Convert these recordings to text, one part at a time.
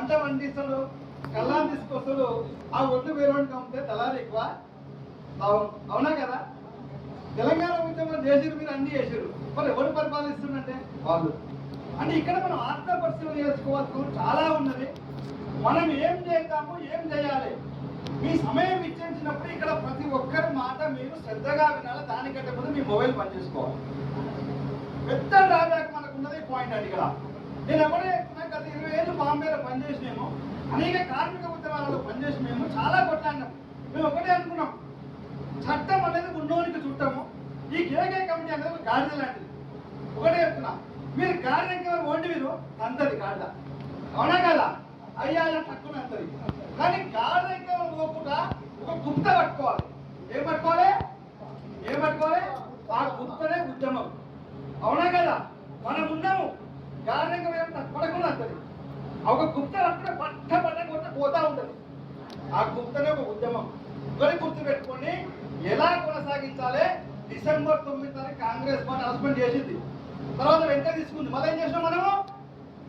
పంట పండిస్తాడు, కళ్ళాన్ని తీసుకొస్తాడు, ఆ ఒడ్డు వేరేవాడికి అమ్మితే దళాలు ఎక్కువ. అవునా కదా? తెలంగాణ ఉద్యమంలో చేసిరు, మీరు అన్ని చేసిరు, మరి ఎవరు పరిపాలిస్తుందంటే వాళ్ళు. అంటే ఇక్కడ మనం ఆత్మపరిశీలన చేసుకోవాల్సిన చాలా ఉన్నది. మనం ఏం చేద్దాము, ఏం చేయాలి. మీ సమయం ఇచ్చేసినప్పుడు ఇక్కడ ప్రతి ఒక్కరి మాట మీరు శ్రద్ధగా వినాలి. దానికంటే ముందు మీ మొబైల్ పనిచేసుకోవాలి. పెద్ద డ్రాబ్యాక్ మనకు ఉన్నది పాయింట్ అండి. ఇక్కడ నేను ఎవరే గత 20 ఏళ్ళు బాంబేలో పనిచేసినేమో, అనేక కార్మిక ఉద్యమాలలో పనిచేసి మేము చాలా కొట్లాడినాం. మేము ఒకటే అనుకున్నాం, చట్టం అనేది ఉన్నోనికి చుట్టము, ఈ కేకే కమిటీ అనేది గాడిద లాంటిది. ఒకటే చెప్తున్నా, మీరు గాడిద ఓండి, మీరు అంతది గాడిద. అవునా కదా? అయ్యా తక్కువ అంతది. కానీ గాడిద పోకుండా ఒక గుప్త పట్టుకోవాలి. ఏం పట్టుకోవాలి? ఆ గుప్తనే ఉద్యమం. అవునా కదా? మనం ఉన్నాము, గాడిద పడకుండా అంతది. ఒక గుప్త పట్టుకుంటే పట్ట పోతా ఉంటుంది. ఆ గుప్తనే ఒక ఉద్యమం. ఒకటి గుర్తు పెట్టుకొని ఎలా కొనసాగించాలి. డిసెంబర్ 9 తారీఖు కాంగ్రెస్ పార్టీ అనౌన్స్మెంట్ చేసింది. తర్వాత వెంటనే తీసుకుంది. మళ్ళీ ఏం చేసినాం మనము?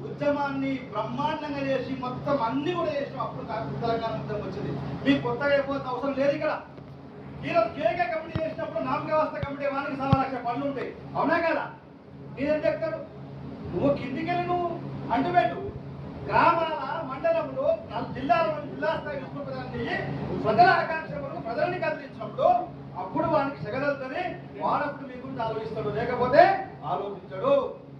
ఉద్యమాన్ని బ్రహ్మాండంగా చేసి మొత్తం అన్ని కూడా చేసినాం. అప్పుడు తెలంగాణ ఉద్యమం వచ్చింది. మీకు కొత్తగా అయిపోతే అవసరం లేదు. ఇక్కడ ఈరోజు కేకే కమిటీ చేసినప్పుడు నామక వ్యవస్థ కమిటీ వానికి 1.5 లక్ష పనులు ఉంటాయి. అవునా కదా? నేనేం చెప్తాడు, నువ్వు కిందికెళ్ళి నువ్వు అంటుపెట్టు. గ్రామాల మండలంలో జిల్లా స్థాయి విశ్వప్రదాన్ని ప్రజల ఆకాంక్షలను ప్రజల్ని కదిలించినప్పుడు అప్పుడు వానికి సెగదలుతుంది. వాడప్పుడు మీ గురించి ఆలోచిస్తాడు, లేకపోతే ఆలోచించాడు.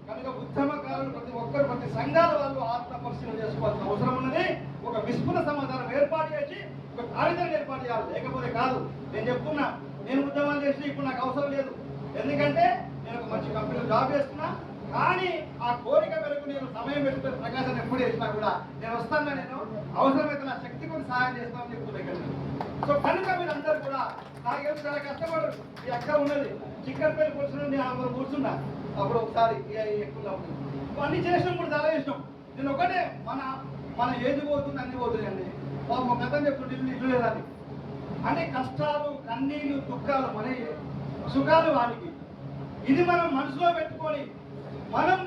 కనుక ఉద్యమకారులు ప్రతి ఒక్కరు, ప్రతి సంఘాల వాళ్ళు ఆత్మపరిశీలన చేసుకోవాల్సిన అవసరం ఉన్నది. ఒక విస్ఫుట సమాధానం ఏర్పాటు చేసి ఒక కార్యాచరణ ఏర్పాటు చేయాలి. లేకపోతే కాదు. నేను చెప్తున్నా, నేను ఉద్యమాలు చేసి ఇప్పుడు నాకు అవసరం లేదు. ఎందుకంటే నేను ఒక మంచి కంపెనీలో జాబ్ చేస్తున్నా. కానీ ఆ కోరిక మేరకు నేను సమయం పెట్టుకుని ప్రకాశాన్ని ఎప్పుడు చేసినా కూడా నేను వస్తాను. నేను అవసరమైతే నా శక్తి కూడా సహాయం చేస్తానని చెప్తున్నాను. సో కనుక మీరు అందరూ కూడా నాకు చాలా కష్టపడు. ఈ అక్క ఉన్నది చిక్కడపల్లి కూర్చుని ఆమె కూర్చున్నా. అప్పుడు ఒకసారి ఎక్కువ అన్ని చేసినప్పుడు చాలా ఇష్టం. నేను ఒకటే, మన ఏది పోతుంది అన్ని పోతున్నాయండి. ఒక కథ చెప్తుంటే ఇల్లు లేదని. అంటే కష్టాలు, కన్నీళ్ళు, దుఃఖాలు మన, సుఖాలు వానికి. ఇది మనం మనసులో పెట్టుకొని మనం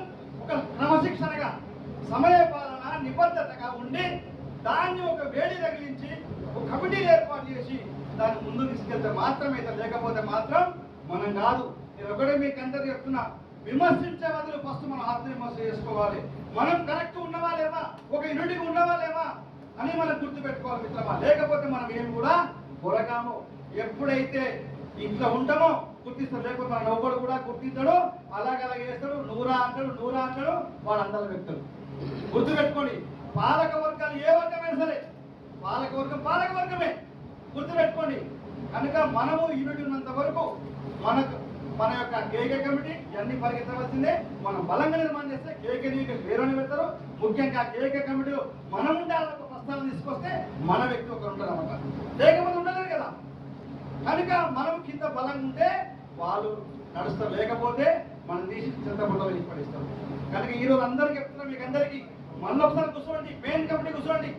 ఒక క్రమశిక్షణగా, సమయపాలన, నిబద్ధతగా ఉండి దాన్ని ఒక వేడి తగిలించి ఒక కమిటీలు ఏర్పాటు చేసి దాన్ని ముందు తీసుకెళ్తే మాత్రమే. లేకపోతే మాత్రం మనం కాదు. నేను ఒకటే మీకు అందరూ చెప్తున్నా, విమర్శించే బదులు ఫస్ట్ మనం ఆత్మవిమర్శ చేసుకోవాలి. మనం కరెక్ట్ ఉన్నవా లేవా, ఒక యూనిటీగా ఉన్నవా లేవా అని మనం గుర్తుపెట్టుకోవాలి మిత్రమా. లేకపోతే మనం ఏం కూడా పొరగాము. ఎప్పుడైతే ఇంట్లో ఉంటామో గుర్తిస్తాడు, లేకపోతే మన నవ్వుడు కూడా గుర్తించాడు. అలాగే చేస్తాడు. నూరా అంటాడు. వాడు అందరూ వ్యక్తులు గుర్తుపెట్టుకోండి. పాలక వర్గాలు ఏ వర్గమైనా సరే, పాలక వర్గమే గుర్తుపెట్టుకోండి. కనుక మనము యూనిటీ ఉన్నంత వరకు మన యొక్క కేకే కమిటీ ఇవన్నీ పరిగెత్తవలసిందే. మనం బలంగా నిర్మాణం చేస్తే కేకే వేరేని పెడతారు. ముఖ్యంగా కేకే కమిటీలో మనం ఉండాలని ప్రస్తావన తీసుకొస్తే మన వ్యక్తి ఒకరు ఉంటారు అన్నమాట. లేకపోతే ఉండలేరు కదా. కనుక మనం కింద బలంగా ఉంటే వాళ్ళు నడుస్తారు. లేకపోతే మనం తీసి చెత్తబుట్టలు పడిస్తారు. కనుక ఈరోజు అందరికీ చెప్తున్నాం, మీకు అందరికీ మళ్ళీ ఒకసారి కూర్చోండి. మెయిన్ కమిటీ కూర్చోండి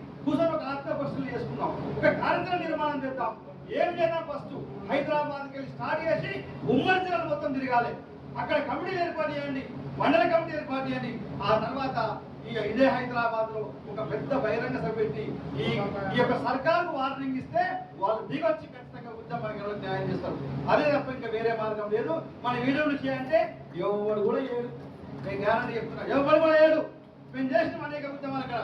ఒక ఆత్మపరిశీలన చేసుకుందాం. ఒక కార్యక్రమ నిర్మాణం చేద్దాం. ఏం చేద్దాం? ఫస్ట్ హైదరాబాద్కి వెళ్ళి స్టార్ట్ చేసి ఉమ్మడి జిల్లాలు మొత్తం తిరగాలి. అక్కడ కమిటీలు ఏర్పాటు చేయండి, మండల కమిటీ ఏర్పాటు చేయండి. ఆ తర్వాత ఇదే హైదరాబాద్ లో ఒక పెద్ద బహిరంగ సభ పెట్టి ఈ యొక్క సర్కారుకు వార్నింగ్ ఇస్తే వాళ్ళు దిగొచ్చి ఖచ్చితంగా ఉద్యమానికి న్యాయం చేస్తారు. అదే తప్ప ఇంకా వేరే మార్గం లేదు. మన వీడియోలు చేయంటే ఎవరు కూడా ఏడు. నేను గ్యారంటీ చెప్తున్నా, ఎవరు కూడా ఏడు. మేము చేసిన అనేక ఉద్యమాలు అక్కడ.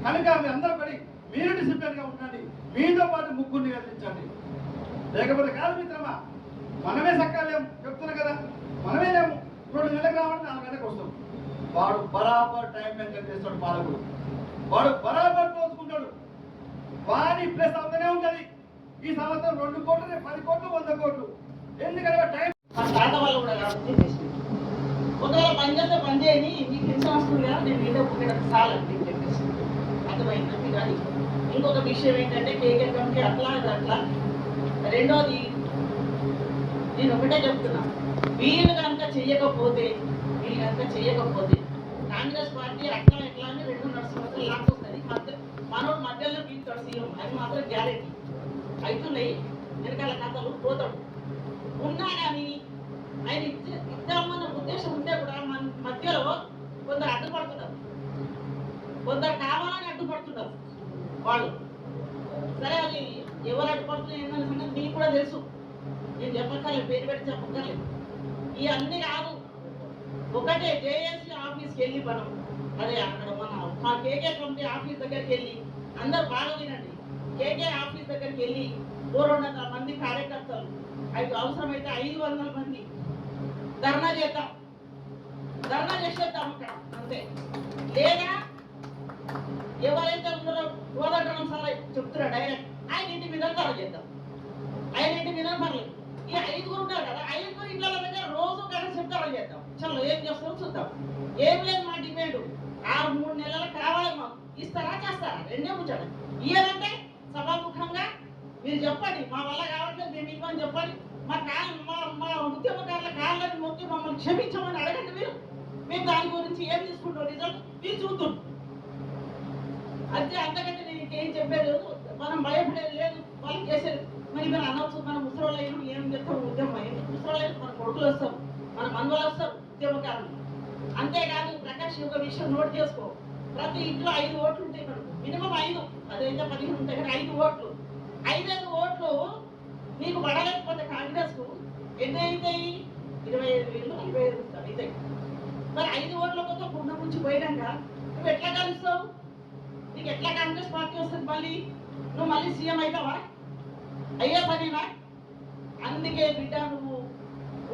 కనుక మీరు అందరూ పడి మీరు డిసిప్లిన్ గా ఉండండి. మీతో పాటు ముగ్గురిని కల్పించండి. లేకపోతే కాదు మిత్రమా, మనమే సక్కాలేము. చెప్తున్నా కదా, మనమే లేము. 2 నెలలకు రావాలంటే 4 గంటలకు వస్తాం. వాడు బరాబర్ టైం మెయింటైన్ చేస్తాడు. పాలకుడు వాడు బరాబర్ తోచుకుంటాడు. వాడి ప్లస్ అవుతూనే ఉంటుంది. ఈ సంవత్సరం 2 కోట్లు, 10 కోట్లు, 100 కోట్లు. ఎందుకంటే టైం వాళ్ళు కూడా ఒకవేళ పని చేస్తే పని చేయని మీకు ఎంత వస్తుంది కదా, నేను వీడియో పుట్టడం చాలండి చెప్పేసి అర్థమైందండి. కానీ ఇంకొక విషయం ఏంటంటే కేకే కమిటీ అట్లా. రెండోది నేను ఒకటే చెప్తున్నా, వీళ్ళు కనుక చేయకపోతే కాంగ్రెస్ పార్టీ అట్లా ఎట్లా అని 2.5 సంవత్సరాలు లాక్కొస్తుంది. మనోడు మధ్యలో పీకుతాడు సీఎం, అది మాత్రం గ్యారెంటీ. అవుతున్నాయి వెనకాల కథలు పోతాడు. ఉన్నా కానీ ఆయన ఇద్దామన్న ఉద్దేశం ఉంటే కూడా మన మధ్యలో కొందరు అడ్డుపడుతున్నారు, కొందరు కావాలని వాళ్ళు. సరే అది ఎవరు అడ్డుపడుతుంది ఏంటనే సంగతి మీకు కూడా తెలుసు, నేను చెప్పక్కర్లేదు, పేరు పెట్టి చెప్పక్కర్లేదు. ఈ అన్ని కాదు, ఒకటే జేఏసీ ఆఫీస్కి వెళ్ళి మనం అదే అక్కడ మా కేకే కమిటీ ఆఫీస్ దగ్గరికి వెళ్ళి అందరు బాగా వినండి, కేకే ఆఫీస్ దగ్గరికి వెళ్ళి 400 మంది కార్యకర్తలు అవసరమైతే 500 మంది ధర్నా చేద్దాం, ధర్నా చేసేద్దాం అక్కడ అంతే. లేదా ఎవరైతే ఉన్నారో కోదండరాం సార్ చెప్తున్నా డైరెక్ట్ ఆయన ఇంటి మీద ధర్నా చేద్దాం, ఆయన ఇంటి మీద పర్లేదు. ఈ 5గురు ఉంటారు కదా, 5గురు ఇంట్లో దగ్గర రోజు కలిసి ధర్నా చేద్దాం. చలో ఏం చేస్తారో చూద్దాం. ఏం లేదు మా డిమాండ్ 6-3 నెలలు కావాలి మాకు, ఇస్తారా చేస్తారా రెండే ముచ్చట. ఇయ్యాలంటే సభాముఖంగా మీరు చెప్పండి, మా వల్ల కావట్లేదు మేము ఇవ్వని చెప్పండి. మా ఉద్యమకారుల కాళ్ళని మొక్కి మమ్మల్ని క్షమించమని అడగండి మీరు. మేము దాని గురించి ఏం తీసుకుంటాం రిజల్ట్ మీరు చూద్దాం. అంతే, అంతకంటే నేను ఇంకేం చెప్పేది లేదు. మనం భయపడేది లేదు, వాళ్ళు చేసేది. మరి మనం అనవచ్చు మన ముసలోళ్ళు ఏం చేస్తాం ఉద్యమం, ఎందుకు ముసలోళ్ళు మన కొడుకులు వస్తారు, మన మనవలు వస్తారు ఉద్యమకారులు. అంతేకాదు ప్రకాష్ ఒక విషయం నోట్ చేసుకో, ప్రతి ఇంట్లో 5 ఓట్లు ఉంటాయి మనకు, మినిమం 5, అదైతే 15 ఉంటాయి కానీ 5 ఓట్లు. 5 ఓట్లు నీకు పడలేకపోతే కాంగ్రెస్ కు ఎన్ని అవుతాయి? 25,000 25,000 అవుతాయి. మరి 5 ఓట్ల కోసం గుండ నుంచి పోయినాక నువ్వు ఎట్లా కలుస్తావు? నీకు ఎట్లా కాంగ్రెస్ పార్టీ వస్తుంది? నువ్వు మళ్ళీ సీఎం అవుతావా? అయ్యే పనినా? అందుకే బిడ్డ నువ్వు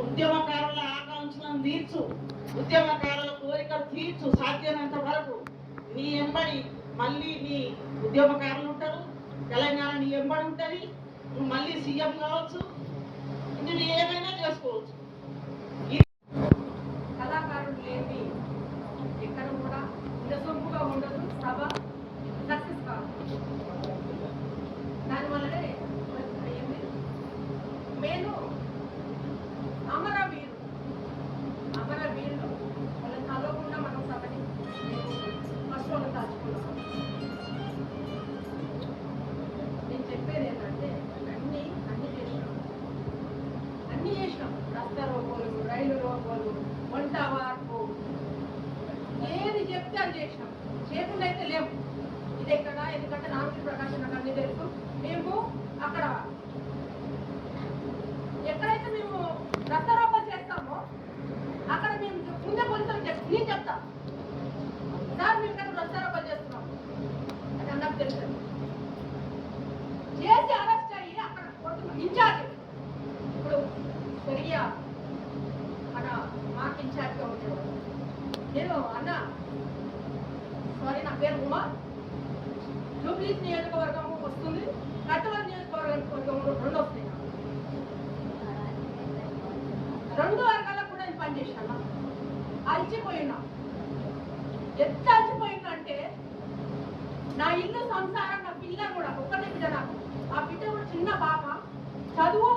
ఉద్యమకారుల ఆకాంక్షలను తీర్చు, ఉద్యమకారుల కోరికలు తీర్చు. సాధ్యమైనంత వరకు నీ ఎంబడి మళ్ళీ నీ ఉద్యమకారులు ఉంటారు, తెలంగాణ నీ ఎంబడి ఉంటుంది, నువ్వు మళ్ళీ సీఎం కావచ్చు, నువ్వు ఏమైనా చేసుకోవచ్చు. కళాకారులు లేని ఎక్కడ కూడా వినసొంపుగా ఉండదు, సభ సక్సెస్ కాదు. దానివల్లనే నేను అమరవీరులు వాళ్ళని కలవకుండా మనం సభని ఫస్ట్ వాళ్ళు దాచుకున్నాం. నేను చెప్పేది ఏంటంటే అన్నీ చేసినాం. రస్తా రోకోలు, రైలు రోకోలు, వంట వార్పు, ఏది చెప్తే అది చేసినాం. చేయకుండా అయితే లేవు. ఇది ఎక్కడ, ఎందుకంటే నామకి ప్రకాశం నాకు అన్ని తెలుసు. మేము అక్కడ ఎక్కడైతే మేము రక్తారోపణ చేస్తామో అక్కడ మేము ముందే పోలీసులకు నేను చెప్తా, సార్ మేము ఇక్కడ రక్తారోపణ చేస్తున్నాం అని అన్నకు తెలుసు. చేసి అరెస్ట్ అయ్యి అక్కడ ఇన్ఛార్జ్ ఇప్పుడు సరిగ్గా మన మాకు ఇన్ఛార్జ్గా ఉండేవాడు. నేను అన్న సారీ నా పేరు ఉమా, జూబ్లీస్ నియోజకవర్గం వస్తుంది, కట్టవల్ నియోజకవర్గం 2 వస్తాయి. 2 వర్గాలకు కూడా నేను పనిచేసాను. అలసిపోయినా, ఎంత అలసిపోయినా అంటే నా ఇల్లు సంసారం, నా పిల్ల కూడా ఒక్కటే బిడ్డ, నాకు ఆ బిడ్డ కూడా చిన్న పాప, చదువు